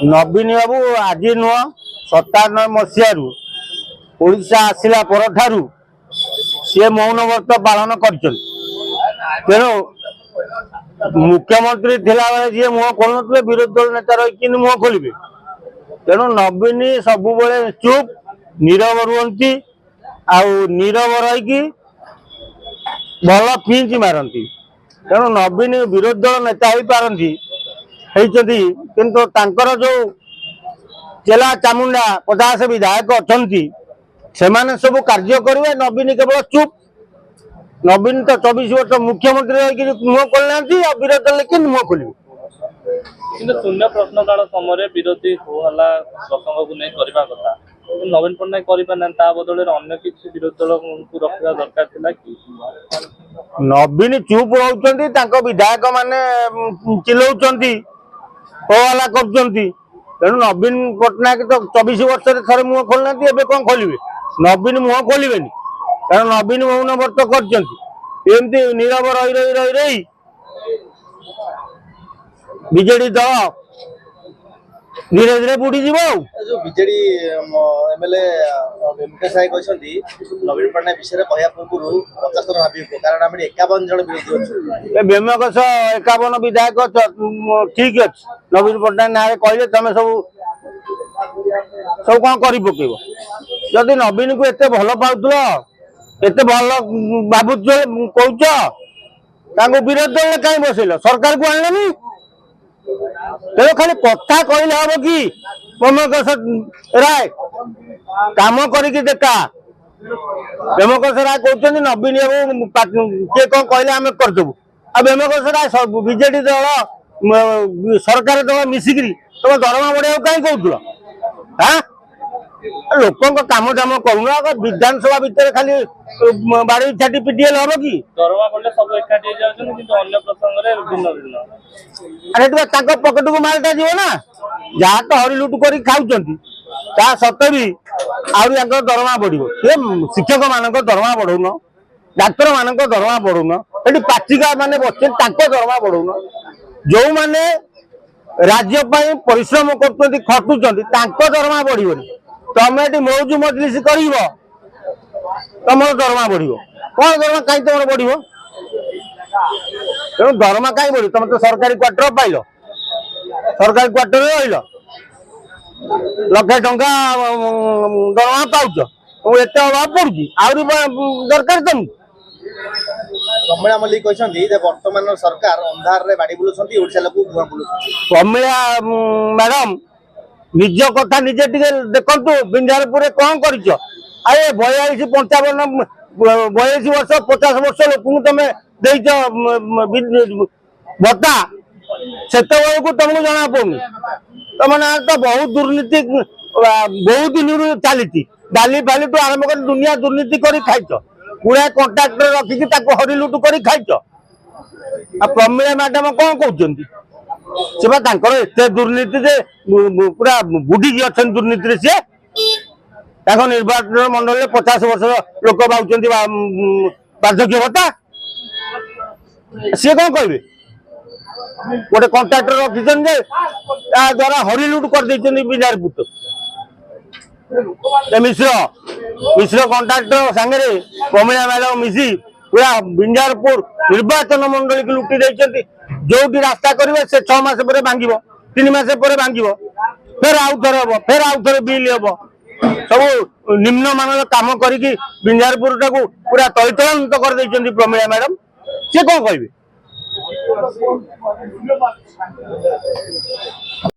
नवीन बाबू आज नुह 97 मसीह ओडिशा आसिला पर सी मौन व्रत पालन कर तेणु मुख्यमंत्री थिला बेले जी मुह खोल न विरोधी दल नेता रही मुह खोलिए तेणु नवीन सब चुप नीरव रुहति नीरव रही भल पिंच मारती तेणु नवीन विरोधी दल नेता हो पारती किंतु तांकर जो चेला चामुंडा 50 विधायक अच्छा से सब कार्य करेंगे नवीन केवल चुप नवीन तो 24 वर्ष मुख्यमंत्री रही मुह खोलना विरोधी दल कि मुह खोल शून्य प्रश्नकाल समय विरोधी होला प्रसंग को नहीं करबा कथा नवीन पट्टनायक कर बदल अन्य किसी विरोधी दल को रखा दरकार थिला कि नवीन चुप रहउचंती विधायक माने चिल्लाउचंती होला करचंती तेणु नवीन पट्टनायक तो 24 वर्ष थे मुह खोलना कौन खोलिए नवीन मुह खोलिए कारण नवीन मौन व्रत करमती नीरव रही रही रही रही बीजेडी दल धीरे धीरे बुड़ी जीव जो बीजेडी एमएलए मुकेश साई कहते नवीन पट्टनायक विषय कहया पूर्व 50 थर भावी कारण आम 51 जन विरोधी अच्छे बेमकस 51 विधायक ठीक अच्छे नवीन पट्टनायक ना कहले तुम सब कौन कर पकेब जदि नवीन को एत भल पाउल एत भल भावुच कौच विरोधी दल कहीं बसैल सरकार को आनलानी तेरे खाली कथा कहले हम कि बेमकस राय काम करके देखा बेमकस राय कहते नवीन बाबू किए कौन कहले आम करदेबू आ बेमकस राय बीजेडी दल सरकार दल मिसिक तुम दरमा बढ़िया कहीं कहूल हाँ लोक काम दाम करूना विधानसभा भितर खाली बाड़ी छाटी पिटिएल हम कि दरमा बढ़ले सब एकाठी जाउछन किंतु अन्य प्रसंग रे भिन्न भिन्न अरे तांको पॉकेट को मालटा जीव ना जहाँ तो हरी लुट कर खाऊंट ता सत्वे भी आहरी दरमा बढ़ो ये शिक्षक मान दरमा बढ़ौन डाक्तर मान दरमा बढ़ौन ये पाचिका माने बच्चे दरमा बढ़ौन जो माने राज्य परिश्रम कर खटुंट दरमा बढ़ोनी तुम ये मौज मजलिस कर तुम दरमा बढ़ो कौन दरमा कहीं तुम बढ़ो तेणु दरमा कहीं बढ़ तुम तो सरकारी क्वार्टर पाइल सरकारी क्वार्टर रही लक्षे टंका दरमा पाउच एत अभाव पड़ुची आहरी दरकार तुमको प्रमिला मल्लिक कहते वर्तमान सरकार अंधार रे बाड़ी बुलुछंती ओडिशा लोक धुआं बुलुछंती प्रमिला मैडम निज कथा निजे टिके देखंतु बिंझारपुर कौन करिछ अरे 42 55 42 वर्ष 50 वर्ष लोक तुम देइछ भत्ता सेते को तुमको जना पड़ुनी तुम ना तो बहुत दुर्नीति बहुत दिन चली डाली फाली टू आरंभ कर दुनिया दुर्नीति कर खाइछ पूरा कंट्राक्टर रखिकी हरी लुट कर खाइछ प्रमिला मैडम कौन कहते से एत दुर्नीति पूरा बुढ़ी अच्छा दुर्नीति सी निर्वाचन मंडल 50 वर्ष लोक पाँच वार्धक्य भत्ता सी कौन कहे गोटे कंट्राक्टर रखी द्वारा हरी लुट कर बिंझारपुर मिश्र कंट्राक्टर सांगे प्रमिला मैडम मिसी पूरा बिंझारपुर निर्वाचन मंडल की लुटी देती जो रास्ता करेंगे से 6 मास पर भांग 3 मास पर भांग फिर आउ थे हम फिर आउ थे बिल हम सब निम्न मान कम करके बिंझारपुर टाक पूरा तैतलांत कर प्रमिला मैडम सी कौन कहे।